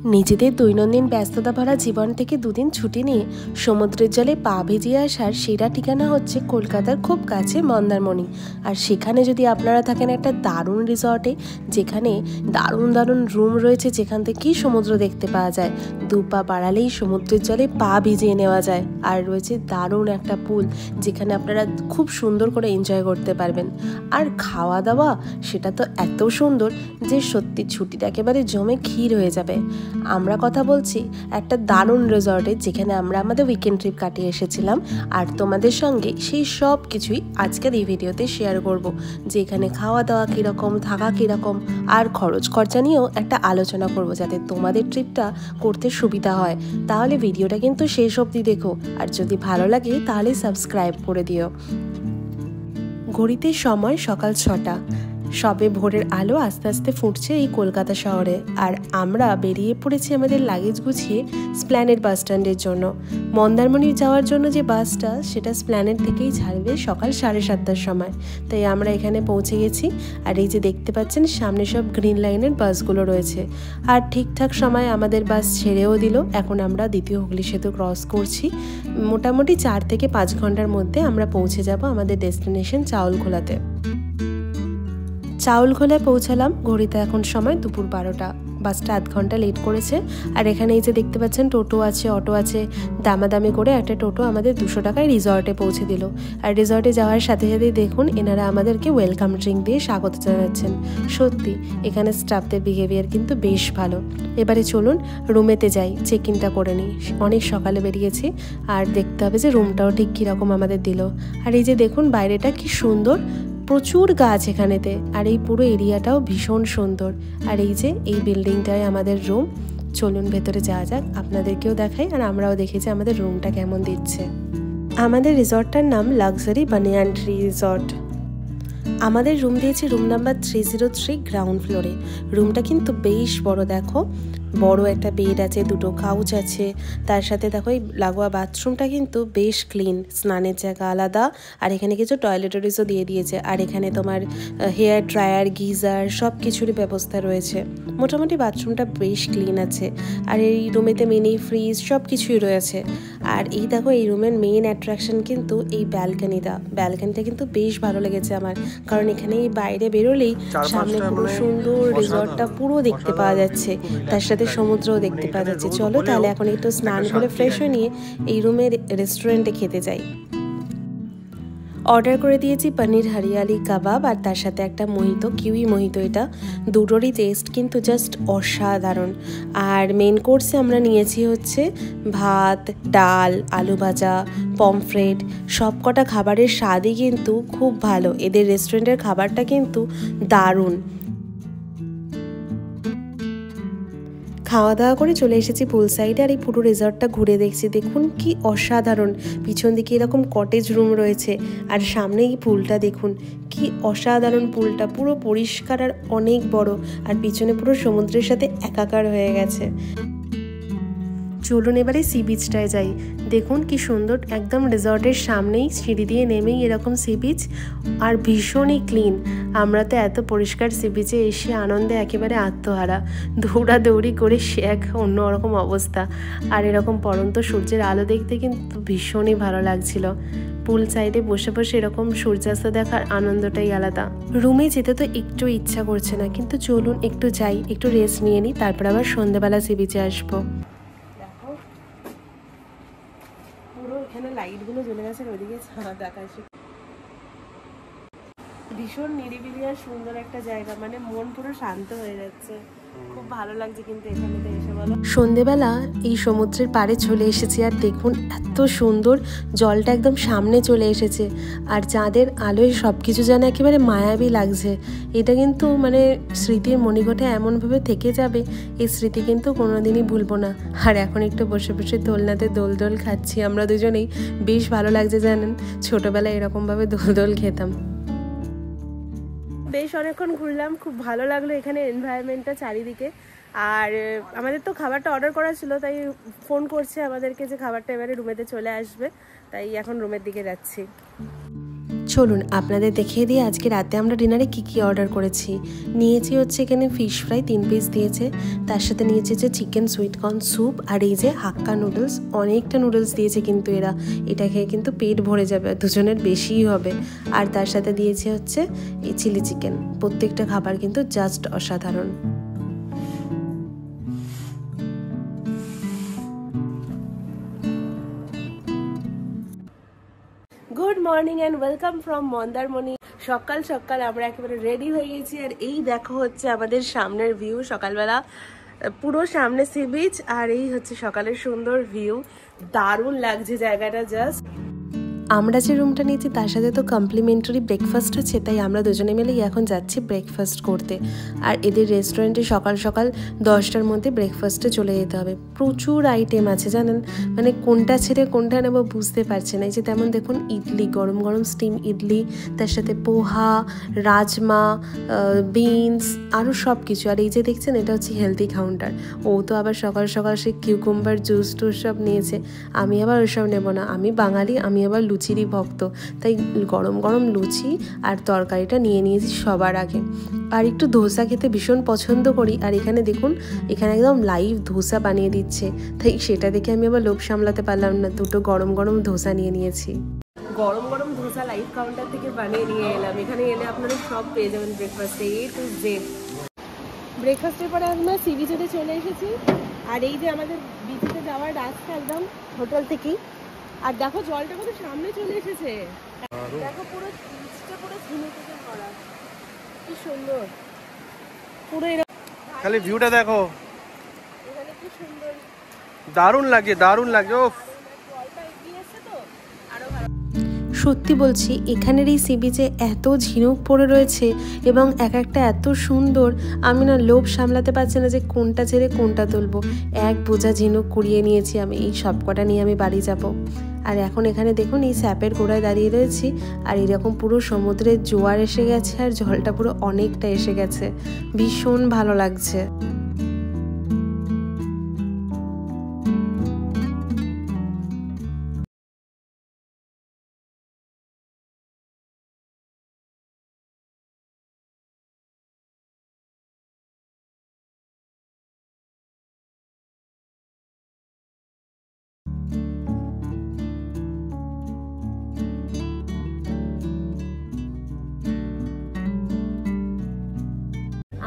নিজেদের দৈনন্দিন ব্যস্ততা ভরা জীবন থেকে দুদিন ছুটি নিয়ে সমুদ্রের জলে পা ভিজিয়ে আসার সেরা ঠিকানা হচ্ছে কলকাতার খুব কাছে মন্দারমণি। আর সেখানে যদি আপনারা থাকেন একটা দারুণ রিসর্টে, যেখানে দারুণ দারুণ রুম রয়েছে, যেখান থেকেই সমুদ্র দেখতে পাওয়া যায়, দু পা বাড়ালেই সমুদ্রের জলে পা ভিজিয়ে নেওয়া যায়। আর রয়েছে দারুণ একটা পুল, যেখানে আপনারা খুব সুন্দর করে এনজয় করতে পারবেন। আর খাওয়া দাওয়া সেটা তো এত সুন্দর যে সত্যি ছুটিটা একেবারে জমে ক্ষীর হয়ে যাবে। আমরা কথা বলছি একটা দারুণ রিসর্টে, যেখানে আমরা আমাদের উইকেন্ড ট্রিপ কাটিয়ে এসেছিলাম। আর তোমাদের সঙ্গে সেই সব কিছুই আজকের এই ভিডিওতে শেয়ার করব, যে এখানে খাওয়া দাওয়া কীরকম, থাকা কীরকম, আর খরচ খরচা নিয়েও একটা আলোচনা করব, যাতে তোমাদের ট্রিপটা করতে সুবিধা হয়। তাহলে ভিডিওটা কিন্তু শেষ অবধি দেখো, আর যদি ভালো লাগে তাহলে সাবস্ক্রাইব করে দিও। ঘড়িতে সময় সকাল 6টা। সবে ভোরের আলো আস্তে আস্তে ফুটছে এই কলকাতা শহরে। আর আমরা বেরিয়ে পড়েছি আমাদের লাগেজ গুছিয়ে স্প্ল্যানেড বাস স্ট্যান্ডের জন্য। মন্দারমণি যাওয়ার জন্য যে বাসটা, সেটা স্প্ল্যানেড থেকেই ছাড়বে সকাল 7:30টার সময়। তাই আমরা এখানে পৌঁছে গেছি। আর এই যে দেখতে পাচ্ছেন সামনে সব গ্রিন লাইনের বাসগুলো রয়েছে। আর ঠিকঠাক সময় আমাদের বাস ছেড়েও দিল। এখন আমরা দ্বিতীয় হুগলি সেতু ক্রস করছি। মোটামুটি 4 থেকে 5 ঘন্টার মধ্যে আমরা পৌঁছে যাব আমাদের ডেস্টিনেশন চাউলখোলাতে। চাউলখোলায় পৌঁছালাম। ঘড়িতে এখন সময় দুপুর 12টা। বাসটা আধ ঘন্টা লেট করেছে। আর এখানে এই যে দেখতে পাচ্ছেন টোটো আছে, অটো আছে। দামাদামি করে একটা টোটো আমাদের 200 টাকায় রিসর্টে পৌঁছে দিল। আর রিসর্টে যাওয়ার সাথে সাথেই দেখুন এনারা আমাদেরকে ওয়েলকাম ড্রিঙ্ক দিয়ে স্বাগত জানাচ্ছেন। সত্যি এখানে স্টাফদের বিহেভিয়ার কিন্তু বেশ ভালো। এবারে চলুন রুমেতে যাই, চেক ইনটা করে নিই। অনেক সকালে বেরিয়েছি, আর দেখতে হবে যে রুমটাও ঠিক কীরকম আমাদের দিল। আর এই যে দেখুন বাইরেটা কি সুন্দর, প্রচুর গাছ এখানেতে। আর এই পুরো এরিয়াটাও ভীষণ সুন্দর। আর এই যে এই বিল্ডিংটায় আমাদের রুম। চলুন ভেতরে যাওয়া যাক, আপনাদেরকেও দেখাই আর আমরাও দেখি যে আমাদের রুমটা কেমন দিচ্ছে। আমাদের রিসর্টটার নাম লাক্সারি বানিয়ান ট্রি রিসর্ট। আমাদের রুম দিয়েছি রুম নাম্বার 303 গ্রাউন্ড ফ্লোরে। রুমটা কিন্তু বেশ বড়, দেখো বড় একটা বেড আছে, 2টো কাউচ আছে। তার সাথে দেখো এই লাগোয়া বাথরুমটা কিন্তু বেশ ক্লিন, স্নানের জায়গা আলাদা। আর এখানে কিছু টয়লেটরিজও দিয়ে দিয়েছে। আর এখানে তোমার হেয়ার ড্রায়ার, গিজার সব কিছুরই ব্যবস্থা রয়েছে। মোটামুটি বাথরুমটা বেশ ক্লিন আছে। আর এই রুমেতে মিনি ফ্রিজ সব কিছুই রয়েছে। আর এই দেখো এই রুমের মেইন অ্যাট্রাকশন কিন্তু এই ব্যালকানিটা। ব্যালকানিটা কিন্তু বেশ ভালো লেগেছে আমার, কারণ এখানে এই বাইরে বেরোলেই সামনে পুরো সুন্দর রিসর্টটা পুরো দেখতে পাওয়া যাচ্ছে। তার সাথে সমুদ্রও দেখতে পাওয়া যাচ্ছে। চলো তাহলে এখন একটু স্নান করে ফ্রেশ হয়ে নিয়ে এই রুমের রেস্টুরেন্টে খেতে যাই। অর্ডার করে দিয়েছি পনির হরিয়ালি কাবাব, আর তার সাথে একটা মোহিতো, কিউই মোহিতো। এটা দুটোরই টেস্ট কিন্তু জাস্ট অসাধারণ। আর মেন কোর্সে আমরা নিয়েছি হচ্ছে ভাত, ডাল, আলু ভাজা, পমফ্রেট। সব কটা খাবারের স্বাদই কিন্তু খুব ভালো। এদের রেস্টুরেন্টের খাবারটা কিন্তু দারুণ। খাওয়া দাওয়া করে চলে এসেছি পুল সাইডে। আর এই পুরো রিসর্টটা ঘুরে দেখছি। দেখুন কি অসাধারণ, পিছন দিকে এরকম কটেজ রুম রয়েছে। আর সামনে এই পুলটা দেখুন কি অসাধারণ। পুলটা পুরো পরিষ্কার আর অনেক বড়। আর পিছনে পুরো সমুদ্রের সাথে একাকার হয়ে গেছে। চলুন এবারে সি বিচটায় যাই। দেখুন কি সুন্দর, একদম রিসর্টের সামনেই সিঁড়ি দিয়ে নেমেই এরকম সি বিচ। আর ভীষণই ক্লিন। আমরা তো এত পরিষ্কার সি বিচে এসে আনন্দে একেবারে আত্মহারা। দৌড়াদৌড়ি করে সে এক অন্যরকম অবস্থা। আর এরকম পড়ন্ত সূর্যের আলো দেখতে কিন্তু ভীষণই ভালো লাগছিল। পুল সাইডে বসে বসে এরকম সূর্যাস্ত দেখার আনন্দটাই আলাদা। রুমে যেতে তো একটু ইচ্ছা করছে না, কিন্তু চলুন একটু যাই, একটু রেস্ট নিয়ে নিই, তারপর আবার সন্ধ্যেবেলা সি বিচে আসবো। পুরো এখানে লাইটগুলো জ্বলে গেছে, ওইদিকে ছাদ আকাশে। ভীষণ নিরিবিলি আর সুন্দর একটা জায়গা, মানে মন পুরো শান্ত হয়ে যাচ্ছে। খুব ভালো লাগছে কিন্তু এখানেতে এসে। বলো, সন্ধেবেলা এই সমুদ্রের পাড়ে চলে এসেছি। আর দেখুন এত সুন্দর, জলটা একদম সামনে চলে এসেছে। আর চাঁদের আলোয় সব কিছু যেন একেবারে মায়াবী লাগছে। এটা কিন্তু মানে স্মৃতির মণিকোঠে এমনভাবে থেকে যাবে, এই স্মৃতি কিন্তু কোনোদিনই ভুলবো না। আর এখন একটু বসে বসে দোলনাতে দোল খাচ্ছি আমরা দুজনেই। বেশ ভালো লাগছে জানেন, ছোটোবেলায় এরকমভাবে দোল খেতাম। বেশ অনেকক্ষণ ঘুরলাম, খুব ভালো লাগলো এখানে এনভায়রনমেন্টটা চারিদিকে। আর আমাদের তো খাবারটা অর্ডার করা ছিল, তাই ফোন করছে আমাদেরকে যে খাবারটা এবারে রুমেতে চলে আসবে। তাই এখন রুমের দিকে যাচ্ছি। চলুন আপনাদের দেখিয়ে দিই আজকে রাতে আমরা ডিনারে কি কি অর্ডার করেছি। নিয়েছি হচ্ছে এখানে ফিশ ফ্রাই 3 পিস দিয়েছে, তার সাথে নিয়েছে যে চিকেন সুইটকর্ন স্যুপ, আর এই যে হাক্কা নুডলস। অনেকটা নুডলস দিয়েছে কিন্তু এটা খেয়ে কিন্তু পেট ভরে যাবে, দুজনের বেশিই হবে। আর তার সাথে দিয়েছে হচ্ছে এই চিলি চিকেন। প্রত্যেকটা খাবার কিন্তু জাস্ট অসাধারণ। Good morning and welcome from Mandarmani. সকাল সকাল আমরা একেবারে রেডি হয়ে গেছি, আর এই দেখো হচ্ছে আমাদের সামনের ভিউ। সকালবেলা পুরো সামনে সি বিচ, আর এই হচ্ছে সকালের সুন্দর ভিউ। দারুণ লাগছে জায়গাটা জাস্ট। আমরা যে রুমটা নিয়েছি তার সাথে তো কমপ্লিমেন্টারি ব্রেকফাস্ট আছে, তাই আমরা দুজনে মিলেই এখন যাচ্ছি ব্রেকফাস্ট করতে। আর এদের রেস্টুরেন্টে সকাল সকাল 10টার মধ্যে ব্রেকফাস্টে চলে যেতে হবে। প্রচুর আইটেম আছে জানেন, মানে কোনটা ছেড়ে কোনটা নেবো বুঝতে পারছি না। এই যে তেমন দেখুন ইডলি, গরম গরম স্টিম ইডলি, তার সাথে পোহা, রাজমা, বিনস, আরও সব কিছু। আর এই যে দেখছেন এটা হচ্ছে হেলদি কাউন্টার। ও তো আবার সকাল সকাল সে কিউকুম্বার জুস টুস সব নিয়েছে, আমি আবার ওইসব নেবো না। আমি বাঙালি, আমি আবার লুচিরই ভক্ত, তাই গরম গরম লুচি আর তরকারিটা নিয়ে নিয়েছি সবার আগে। আর একটু ধোসা খেতে ভীষণ পছন্দ করি, আর এখানে দেখুন এখানে একদম লাইভ ধোসা বানিয়ে দিচ্ছে, তাই সেটা দেখে আমি আবার লোভ সামলাতে পারলাম না, দুটো গরম গরম ধোসা নিয়ে নিয়েছি। গরম গরম ধোসা লাইভ কাউন্টার থেকে বানিয়ে নিয়ে এলাম। এখানে এলে আপনারা সব পেয়ে যাবেন ব্রেকফাস্টে, এ টু জেড। ব্রেকফাস্টের পরে আমরা সি বিচে চলে এসেছি, আর এই যে আমাদের বিচে যাওয়ার রাস্তা একদম হোটেল থেকেই। আর দেখো জলটা কত সামনে চলে এসেছে, দেখো পুরো বিচটা পুরো ঝিনুকে ভরা, কি সুন্দর। পুরো এরকম খালি ভিউটা দেখো, এখানে কি সুন্দর, দারুণ লাগছে, দারুণ লাগছে। ও জলটা এগিয়ে এসেছে তো আরো ভালো। সত্যি বলছি এখানের এই সি বিচে এত ঝিনুক পড়ে রয়েছে এবং এক একটা এত সুন্দর, আমি না লোভ সামলাতে পারছি না যে কোনটা ছেড়ে কোনটা তুলবো। এক বোঝা ঝিনুক কুড়িয়ে নিয়েছি আমি, এই সব কটা নিয়ে আমি বাড়ি যাব। আর এখন এখানে দেখুন এই স্যাপের গোড়ায় দাঁড়িয়ে রয়েছি, আর এরকম পুরো সমুদ্রের জোয়ার এসে গেছে, আর জলটা পুরো অনেকটা এসে গেছে, ভীষণ ভালো লাগছে।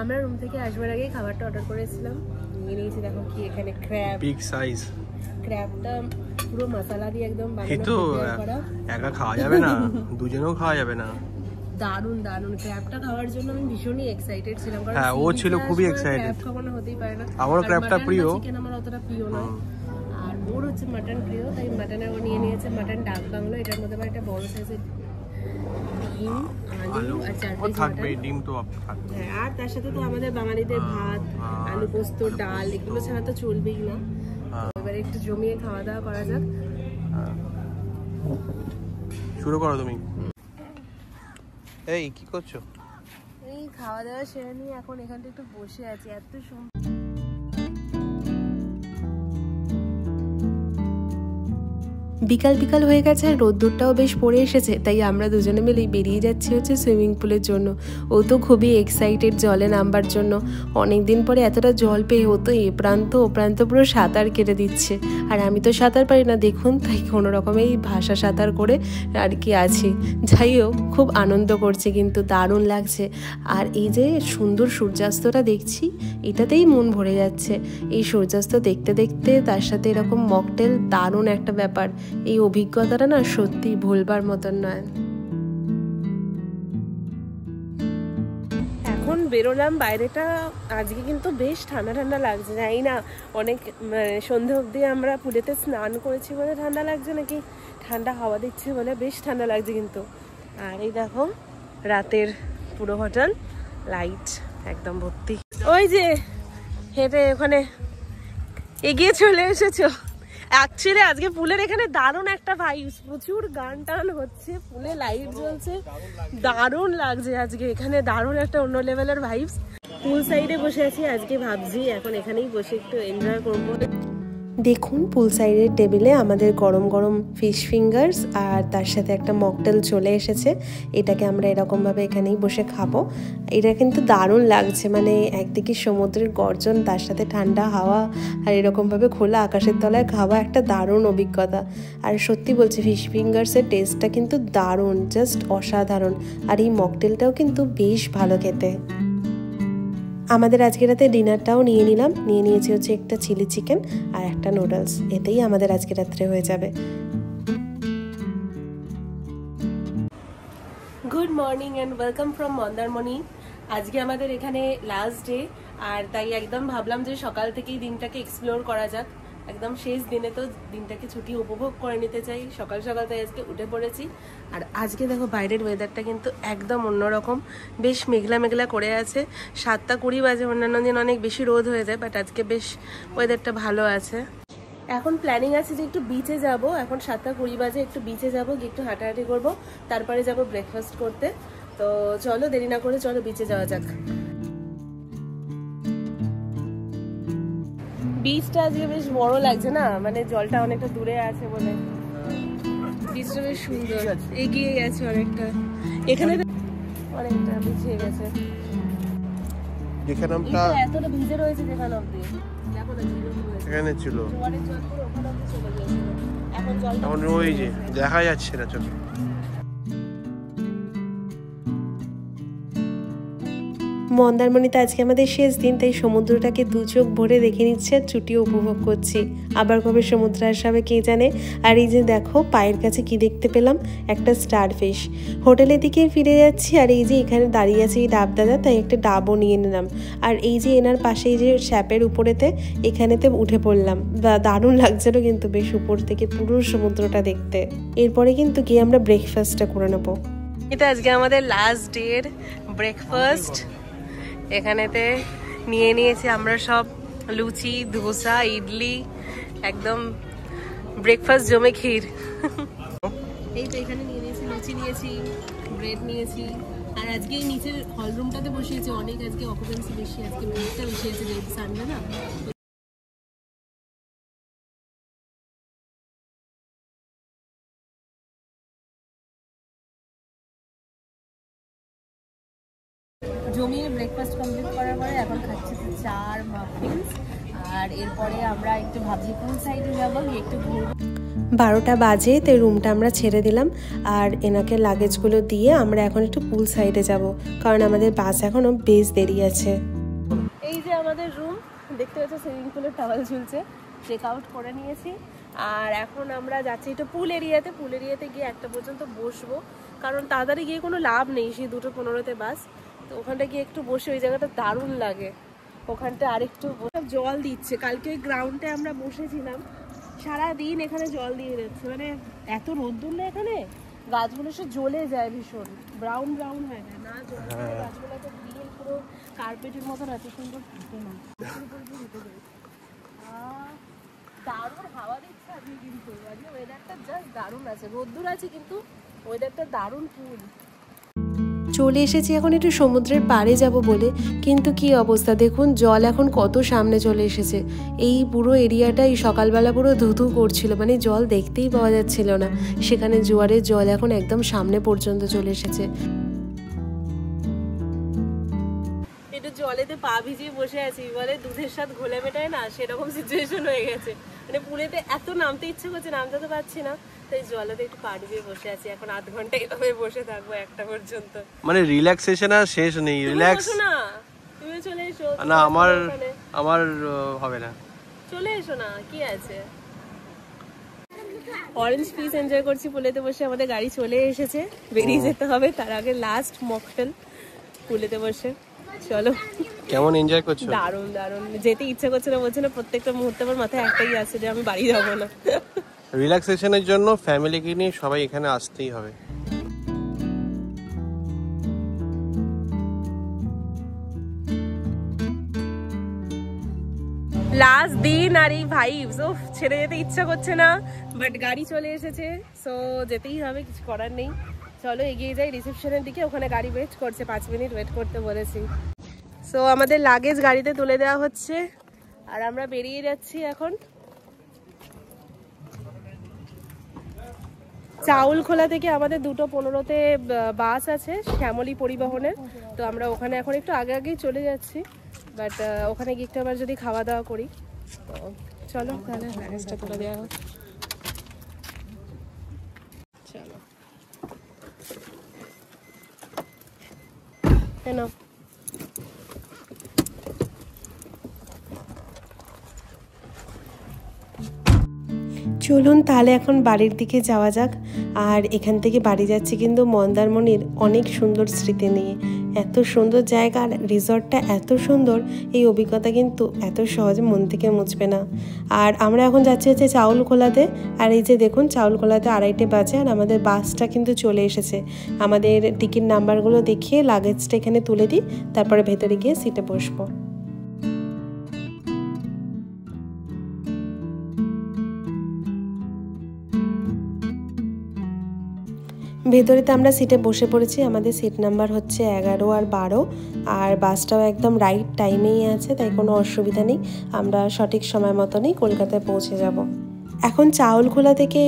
আমরা রুম থেকে আসবার আগে খাবারটা অর্ডার করেছিলাম, নিয়ে নিয়েছি। দেখো কি এখানে ক্র্যাব, বিগ সাইজ ক্র্যাবটা পুরো মশলা দিয়ে একদম এই তো একা খাওয়া যাবে না, দুজনেও খাওয়া যাবে না। দারুণ দারুণ, ক্র্যাবটা খাওয়ার জন্য আমি ভীষণই এক্সাইটেড ছিলাম, কারণ হ্যাঁ ও ছিল খুবই এক্সাইটেড। ক্র্যাব খাওয়ানো হতেই পারে না, আমার ক্র্যাবটা প্রিয়, চিকেন আমার অতটা প্রিয় নয়। আর ওর হচ্ছে মাটন প্রিয়, তাই মাটনের ও নিয়ে নিয়েছে মাটন ডাক বাংলো। এটার মধ্যে একটা বড় সাইজের ডিম, আলু আর 4 পিস থাকবে, ডিম তো থাকবে। হ্যাঁ, আর তার সাথে তো আমাদের বাঙালিদের ভাত, আলু পোস্ত, ডাল, এগুলো ছাড়া তো চলবেই না। এবারে একটু জমিয়ে খাওয়া দাওয়া করা যাক। শুরু করো তুমি। এই কি করছো? এই খাওয়া দাওয়া সেরে নিয়ে এখন এখানটা একটু বসে আছি। এত সুন্দর বিকাল বিকাল হয়ে গেছে, আর রোদ্দুরটাও বেশ পড়ে এসেছে, তাই আমরা দুজনে মিলেই বেরিয়ে যাচ্ছি হচ্ছে সুইমিং পুলের জন্য। ও তো খুবই এক্সাইটেড জলে নামবার জন্য, অনেকদিন পরে এতটা জল পেয়ে ও তো এ প্রান্ত ও প্রান্ত পুরো সাঁতার কেটে দিচ্ছে। আর আমি তো সাঁতার পারি না দেখুন, তাই কোনো রকমেই ভাষা সাঁতার করে আর কি আছি। যাই হোক, খুব আনন্দ করছে, কিন্তু দারুণ লাগছে। আর এই যে সুন্দর সূর্যাস্তটা দেখছি, এটাতেই মন ভরে যাচ্ছে। এই সূর্যাস্ত দেখতে দেখতে তার সাথে এরকম মকটেল, দারুণ একটা ব্যাপার। এই অভিজ্ঞতাটা না সত্যি ভুলবার মতন নয়। এখন বেরোলাম বাইরেটা, আজকে কিন্তু বেশ ঠান্ডা ঠান্ডা লাগছে। জানি না অনেক সন্ধে অবধি আমরা পুলেতে স্নান করেছি বলে ঠান্ডা লাগছে, নাকি ঠান্ডা হাওয়া দিচ্ছে বলে বেশ ঠান্ডা লাগছে কিন্তু। আর এই দেখো রাতের পুরো হোটেল লাইট একদম ভর্তি। ওই যে হেঁটে ওখানে এগিয়ে চলে এসেছো। অ্যাকচুয়ালি আজকে পুলের এখানে দারুণ একটা ভাইবস, প্রচুর গান টান হচ্ছে, পুলে লাইট জ্বলছে, দারুণ লাগছে আজকে এখানে, দারুণ একটা অন্য লেভেলের ভাইবস। পুল সাইডে বসে আছি আজকে, ভাবছি এখন এখানেই বসে একটু এনজয় করবো। দেখুন পুল সাইডের টেবিলে আমাদের গরম গরম ফিশ ফিঙ্গার্স আর তার সাথে একটা মকটেল চলে এসেছে। এটাকে আমরা এরকমভাবে এখানেই বসে খাবো। এটা কিন্তু দারুণ লাগছে, মানে একদিকে সমুদ্রের গর্জন, তার সাথে ঠান্ডা হাওয়া, আর এরকমভাবে খোলা আকাশের তলায় খাওয়া একটা দারুণ অভিজ্ঞতা। আর সত্যি বলছি, ফিশ ফিঙ্গার্সের টেস্টটা কিন্তু দারুণ, জাস্ট অসাধারণ। আর এই মকটেলটাও কিন্তু বেশ ভালো খেতে। আমাদের আজকে রাতে ডিনারটাও নিয়ে নিয়েছি হচ্ছে একটা চিলি চিকেন আর একটা নুডলস। এতেই আমাদের আজকে রাত্রে হয়ে যাবে। Good morning and welcome from Mandarmani. আজকে আমাদের এখানে লাস্ট ডে, আর তাই একদম ভাবলাম যে সকাল থেকেই দিনটাকে এক্সপ্লোর করা যাক। একদম শেষ দিনে তো দিনটাকে ছুটি উপভোগ করে নিতে চাই। সকাল সকাল তাই আজকে উঠে পড়েছি। আর আজকে দেখো বাইরের ওয়েদারটা কিন্তু একদম অন্যরকম, বেশ মেঘলা মেঘলা করে আছে। 7:20 বাজে, অন্যান্য দিন অনেক বেশি রোদ হয়ে যায়, বাট আজকে বেশ ওয়েদারটা ভালো আছে। এখন প্ল্যানিং আছে যে একটু বিচে যাব। এখন 7:20 বাজে, একটু বিচে যাব, গিয়ে একটু হাঁটাহাঁটি করবো, তারপরে যাব ব্রেকফাস্ট করতে। তো চলো দেরি না করে চলো বিচে যাওয়া যাক। বিচটা আজকে বেশ বড় লাগছে না, মানে জলটা অনেকটা দূরে আছে বলে বিচটা বেশ সুন্দর, এগিয়ে গেছে অনেকটা। এখানে অনেকটা পিছিয়ে গেছে, যেখানে আমরা এতটা ভিজে রয়েছে যেখানে অবধি দেখো না ঝিল এখানে ছিল, জোয়ারের জল পুরো ওখানে অবধি চলে গিয়েছিল। এখন জলটা এখন ওই যে দেখা যাচ্ছে না চোখে। মন্দারমণিতে আজকে আমাদের শেষ দিন, তাই সমুদ্রটাকে দু চোখ ভরে দেখে নিচ্ছে আর ছুটিও উপভোগ করছি। আবার কবে সমুদ্র আসবে কে জানে। আর এই যে দেখো পায়ের কাছে কি দেখতে পেলাম, একটা স্টার ফিশ। হোটেলের দিকে ফিরে যাচ্ছি, আর এই যে এখানে দাঁড়িয়ে আছে এই ডাব দাদা, তাই একটা ডাবও নিয়ে নিলাম। আর এই যে এনার পাশে এই যে স্যাপের উপরেতে, এখানেতে উঠে পড়লাম। দারুণ লাগছিল কিন্তু বেশ উপর থেকে পুরো সমুদ্রটা দেখতে। এরপরে কিন্তু গিয়ে আমরা ব্রেকফাস্টটা করে নেবো। এটা আজকে আমাদের লাস্ট ডের ব্রেকফাস্ট। এখানেতে নিয়ে নিয়েছি আমরা সব লুচি, ধোসা, ইডলি, একদম ব্রেকফাস্ট জমে ক্ষীর। এই তো এখানে নিয়ে নিয়েছি লুচি, নিয়েছি ব্রেড, নিয়েছি। আর আজকে নিচের হল রুমটাতে বসিয়েছি, অনেক আজকে অকুপেন্সি বেশি, আজকে ভিড়টা বেশি আছে যেহেতু সানডে না। জমিয়ে ব্রেকফাস্ট কমপ্লিট করার পরে এখন খাচ্ছি চা আর মাফিনস। আর এরপরে আমরা একটু ভাবছি কোন সাইডে যাবো, একটু ঘুরবো। 12টা বাজে, তাই রুমটা আমরা ছেড়ে দিলাম। আর এনাকে লাগেজগুলো দিয়ে আমরা এখন একটু পুল সাইডে যাব, কারণ আমাদের বাস এখনো বেশ দেরি আছে। এই যে আমাদের রুম দেখতে পাচ্ছ, সুইমিং পুলের টাওয়াল ঝুলছে, চেক আউট করে নিয়েছি। আর এখন আমরা যাচ্ছি একটু পুল এরিয়াতে। পুল এরিয়াতে গিয়ে 1টা পর্যন্ত বসবো, কারণ তাড়াতাড়ি গিয়ে কোনো লাভ নেই, সেই 2:15-তে বাস। তো ওখানটা গিয়ে একটু বসে, ওই জায়গাটা দারুণ লাগে। ওখানটা আরেকটু জল দিচ্ছে, কালকে ওই গ্রাউন্ডে আমরা বসেছিলাম, সারাদিন এখানে জল দিয়ে যাচ্ছে। মানে এত রোদ্দুর না এখানে, গাছগুলো সে জ্বলে যায়, ভীষণ ব্রাউন ব্রাউন হয়ে যায় না গাছগুলো, তো গ্রিন পুরো কার্পেটের মতন এত সুন্দর থাকে না। দারুণ হাওয়া দিচ্ছে আজকে, কিন্তু আজকে ওয়েদারটা জাস্ট দারুণ আছে। রোদ্দুর আছে কিন্তু ওয়েদারটা দারুণ কুল। চলে এসেছি এখন একটু সমুদ্রের পাড়ে যাব বলে, কিন্তু কি অবস্থা দেখুন, জল এখন কত সামনে চলে এসেছে। এই পুরো এরিয়াটাই সকালবেলা পুরো ধুধু করছিল, মানে জল দেখতেই পাওয়া যাচ্ছিল না। সেখানে জোয়ারের জল এখন একদম সামনে পর্যন্ত চলে এসেছে। একটু জলেতে পা ভিজিয়ে বসে আছি, বলে দুধের স্বাদ ঘোলে মেটায় না, সেরকম সিচুয়েশন হয়ে গেছে। মানে পুলেতে এত নামতে ইচ্ছে করছে, নামতে তো পারছি না, তাই জলেতে একটু পা ভিজিয়ে বসে আছি। এখন 8 ঘন্টা এভাবে বসে থাকবো 1টা পর্যন্ত। মানে রিল্যাক্সেশন আর শেষ নেই। রিল্যাক্স না, তুমি চলে এসো না, আমার হবে না, চলে এসো না, কি আছে। অরেঞ্জ পিস এনজয় করছি পুলেতে বসে। আমাদের গাড়ি চলে এসেছে, বেরিয়ে যেতে হবে, তার আগে লাস্ট মকটেল পুলেতে বসে। চলো, কেমন এনজয় করছো? দারুণ দারুণ, যেতে ইচ্ছা করছে না, বলছে না প্রত্যেকটা মুহূর্তে আমার মাথায় একটাই আছে যে আমি বাড়ি যাবো না। রিল্যাক্সেশনের জন্য ফ্যামিলিকে নিয়ে সবাই এখানে আসতেই হবে। লাস্ট দিন আর এই ভাইবস, ও ছেড়ে যেতে ইচ্ছা করছে না, বাট গাড়ি চলে এসেছে, সো যেতেই হবে, কিছু করার নেই। চলো এগিয়ে যাই রিসেপশনের দিকে, ওখানে গাড়ি ওয়েট করছে, 5 মিনিট ওয়েট করতে বলেছি। সো আমাদের লাগেজ গাড়িতে তুলে দেওয়া হচ্ছে, আর আমরা বেরিয়ে যাচ্ছি এখন। চাউলখোলা থেকে আমাদের 2:15-তে বাস আছে শ্যামলী পরিবহনের, তো আমরা ওখানে এখন একটু আগে আগেই চলে যাচ্ছি, বাট ওখানে গিয়ে একটু আবার যদি খাওয়া দাওয়া করি। তো চলো তাহলে লাগেজটা তুলে দেওয়া হোক। চলো কেন চলুন তাহলে এখন বাড়ির দিকে যাওয়া যাক। আর এখান থেকে বাড়ি যাচ্ছি কিন্তু মন্দারমণির অনেক সুন্দর স্মৃতি নিয়ে। এত সুন্দর জায়গা আর রিসর্টটা এত সুন্দর, এই অভিজ্ঞতা কিন্তু এত সহজে মন থেকে মুছবে না। আর আমরা এখন যাচ্ছি হচ্ছে চাউলখোলাতে। আর এই যে দেখুন চাউলখোলাতে 2:30 বাজে আর আমাদের বাসটা কিন্তু চলে এসেছে। আমাদের টিকিট নাম্বারগুলো দেখিয়ে লাগেজটা এখানে তুলে দিই, তারপরে ভেতরে গিয়ে সিটে বসবো। ভেতরেতে আমরা সিটে বসে পড়েছি। আমাদের সিট নাম্বার হচ্ছে 11 আর 12, আর বাসটাও একদম রাইট টাইমেই আছে, তাই কোনো অসুবিধা নেই। আমরা সঠিক সময় মতনই কলকাতায় পৌঁছে যাব। এখন চাউলখোলা থেকে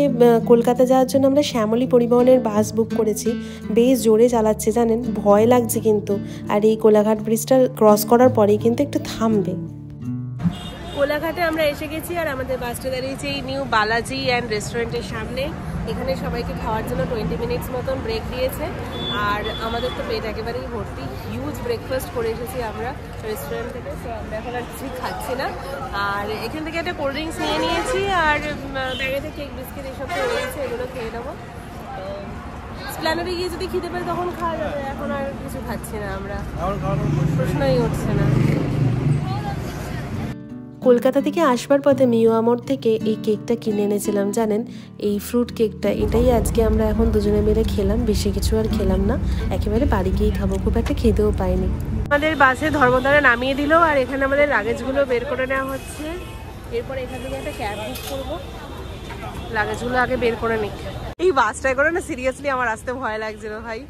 কলকাতা যাওয়ার জন্য আমরা শ্যামলী পরিবহনের বাস বুক করেছি। বেশ জোরে চালাচ্ছে জানেন, ভয় লাগছে কিন্তু। আর এই কোলাঘাট ব্রিজটা ক্রস করার পরেই কিন্তু একটু থামবে। কোলাঘাটে আমরা এসে গেছি আর আমাদের বাসটা দাঁড়িয়েছে এই নিউ বালাজি অ্যান্ড রেস্টুরেন্টের সামনে। এখানে সবাইকে খাওয়ার জন্য 20 মিনিটস মতন ব্রেক দিয়েছে। আর আমাদের তো পেট একেবারেই ভর্তি, হিউজ ব্রেকফাস্ট করে এসেছি আমরা রেস্টুরেন্ট থেকে। সো আমরা এখন আর কিছুই খাচ্ছি না। আর এখান থেকে একটা কোল্ড ড্রিঙ্কস নিয়ে নিয়েছি, আর ব্যাগেতে কেক বিস্কিট এসব তো রয়েছে, এগুলো খেয়ে নেবো। তো স্প্ল্যানেডে গিয়ে যদি খিদে পাই তখন খাওয়া যাবে, এখন আর কিছু খাচ্ছি না আমরা, প্রশ্নই উঠছে না। কলকাতা থেকে আসবার পথে মিওয়া মোড় থেকে এই কেকটা কিনে এনেছিলাম জানেন, এই ফ্রুট কেকটা। এটাই আজকে আমরা এখন দুজনে মিলে খেলাম, বেশি কিছু আর খেলাম না, একেবারে বাড়ি গিয়েই খাবো, খুব একটা খেতেও পাইনি। আমাদের বাসে ধর্মতলায় নামিয়ে দিল, আর এখানে আমাদের লাগেজগুলো বের করে নেওয়া হচ্ছে। এরপর এখান থেকে একটা ক্যাব বুক করবো, লাগেজগুলো আগে বের করে নিই। এই বাসটায় করে না সিরিয়াসলি আমার আসতে ভয় লাগছিল ভাই।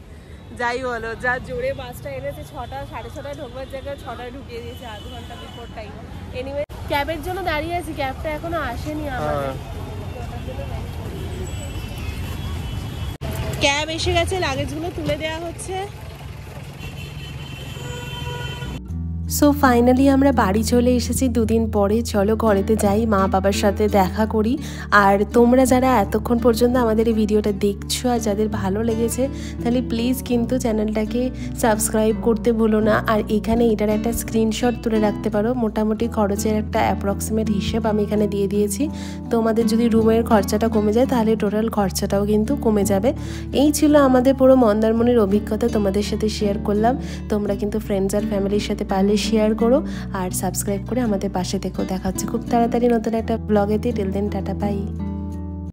যাই বলো, যা জোরে বাসটা এনেছে, 6টা 6:30 ঢোকবার জায়গায় 6টায় ঢুকিয়ে দিয়েছে, আধ ঘন্টা বিফোর টাইম। এনিওয়ে ক্যাবের জন্য দাঁড়িয়ে আছি, ক্যাবটা এখনো আসেনি আমাদের। ক্যাব এসে গেছে, লাগেজগুলো তুলে দেওয়া হচ্ছে। সো ফাইনালি আমরা বাড়ি চলে এসেছি 2 দিন পরে। চলো ঘরেতে যাই, মা বাবার সাথে দেখা করি। আর তোমরা যারা এতক্ষণ পর্যন্ত আমাদের এই ভিডিওটা দেখছো আর যাদের ভালো লেগেছে, তাহলে প্লিজ কিন্তু চ্যানেলটাকে সাবস্ক্রাইব করতে ভুলো না। আর এখানে এটার একটা স্ক্রিনশট তুলে রাখতে পারো, মোটামুটি খরচের একটা অ্যাপ্রক্সিমেট হিসেব আমি এখানে দিয়ে দিয়েছি। তোমাদের যদি রুমের খরচাটা কমে যায় তাহলে টোটাল খরচাটাও কিন্তু কমে যাবে। এই ছিল আমাদের পুরো মন্দারমণির অভিজ্ঞতা, তোমাদের সাথে শেয়ার করলাম। তোমরা কিন্তু ফ্রেন্ডস আর ফ্যামিলির সাথে পারলে শেয়ার করো আর সাবস্ক্রাইব করে আমাদের পাশে থেকো। দেখা হচ্ছে খুব তাড়াতাড়ি নতুন একটা ব্লগেতে। Till then tata by.